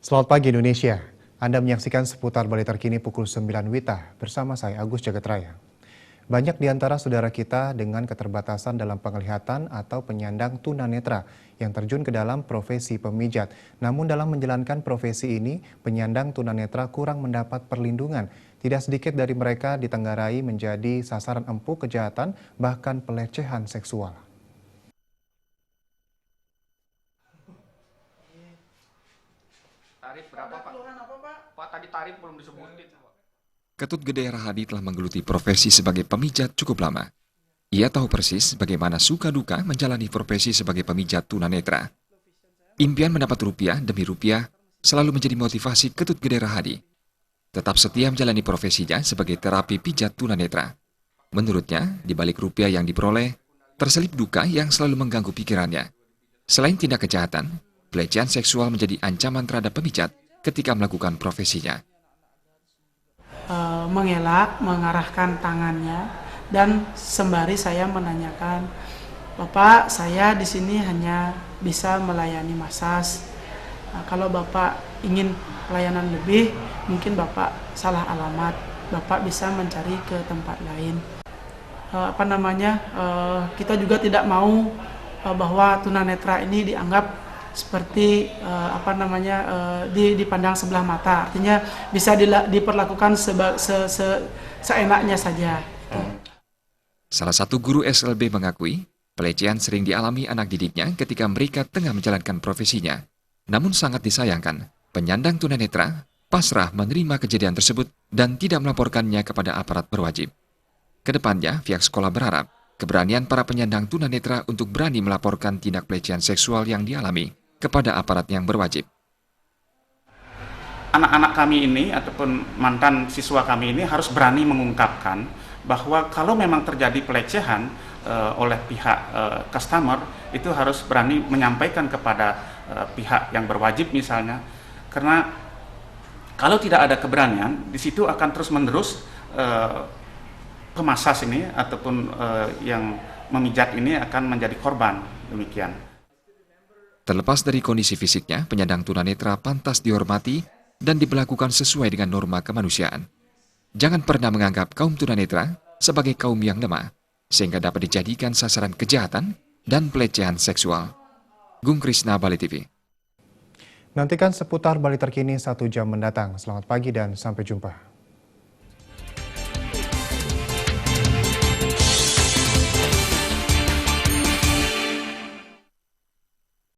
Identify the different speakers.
Speaker 1: Selamat pagi Indonesia. Anda menyaksikan seputar Bali terkini pukul 9 WITA bersama saya Agus Jagatraya. Banyak di antara saudara kita dengan keterbatasan dalam penglihatan atau penyandang tunanetra yang terjun ke dalam profesi pemijat. Namun dalam menjalankan profesi ini, penyandang tunanetra kurang mendapat perlindungan. Tidak sedikit dari mereka ditenggarai menjadi sasaran empuk kejahatan bahkan pelecehan seksual.
Speaker 2: Tarif berapa, Pak? Pak, tadi tarif belum disebutin.
Speaker 3: Ketut Gede Rahadi telah menggeluti profesi sebagai pemijat cukup lama. Ia tahu persis bagaimana suka duka menjalani profesi sebagai pemijat tunanetra. Impian mendapat rupiah demi rupiah selalu menjadi motivasi Ketut Gede Rahadi. Tetap setia menjalani profesinya sebagai terapi pijat tunanetra. Menurutnya, di balik rupiah yang diperoleh, terselip duka yang selalu mengganggu pikirannya. Selain tindak kejahatan, pelecehan seksual menjadi ancaman terhadap pemijat ketika melakukan profesinya.
Speaker 4: Mengelak, mengarahkan tangannya, dan sembari saya menanyakan, Bapak, saya di sini hanya bisa melayani masas. Kalau Bapak ingin pelayanan lebih, mungkin Bapak salah alamat. Bapak bisa mencari ke tempat lain. Kita juga tidak mau bahwa tunanetra ini dianggap seperti dipandang sebelah mata, artinya bisa diperlakukan seenaknya saja.
Speaker 3: Salah satu guru SLB mengakui pelecehan sering dialami anak didiknya ketika mereka tengah menjalankan profesinya. Namun sangat disayangkan, penyandang tunanetra pasrah menerima kejadian tersebut dan tidak melaporkannya kepada aparat berwajib. Kedepannya, pihak sekolah berharap keberanian para penyandang tunanetra untuk berani melaporkan tindak pelecehan seksual yang dialami kepada aparat yang berwajib.
Speaker 2: Anak-anak kami ini ataupun mantan siswa kami ini harus berani mengungkapkan bahwa kalau memang terjadi pelecehan oleh pihak customer, itu harus berani menyampaikan kepada pihak yang berwajib misalnya. Karena kalau tidak ada keberanian, di situ akan terus-menerus pemasas ini ataupun yang memijat ini akan menjadi korban, demikian.
Speaker 3: Terlepas dari kondisi fisiknya, penyandang tunanetra pantas dihormati dan diberlakukan sesuai dengan norma kemanusiaan. Jangan pernah menganggap kaum tunanetra sebagai kaum yang lemah, sehingga dapat dijadikan sasaran kejahatan dan pelecehan seksual. Gung Krisna, Bali TV.
Speaker 1: Nantikan seputar Bali terkini 1 jam mendatang. Selamat pagi dan sampai jumpa.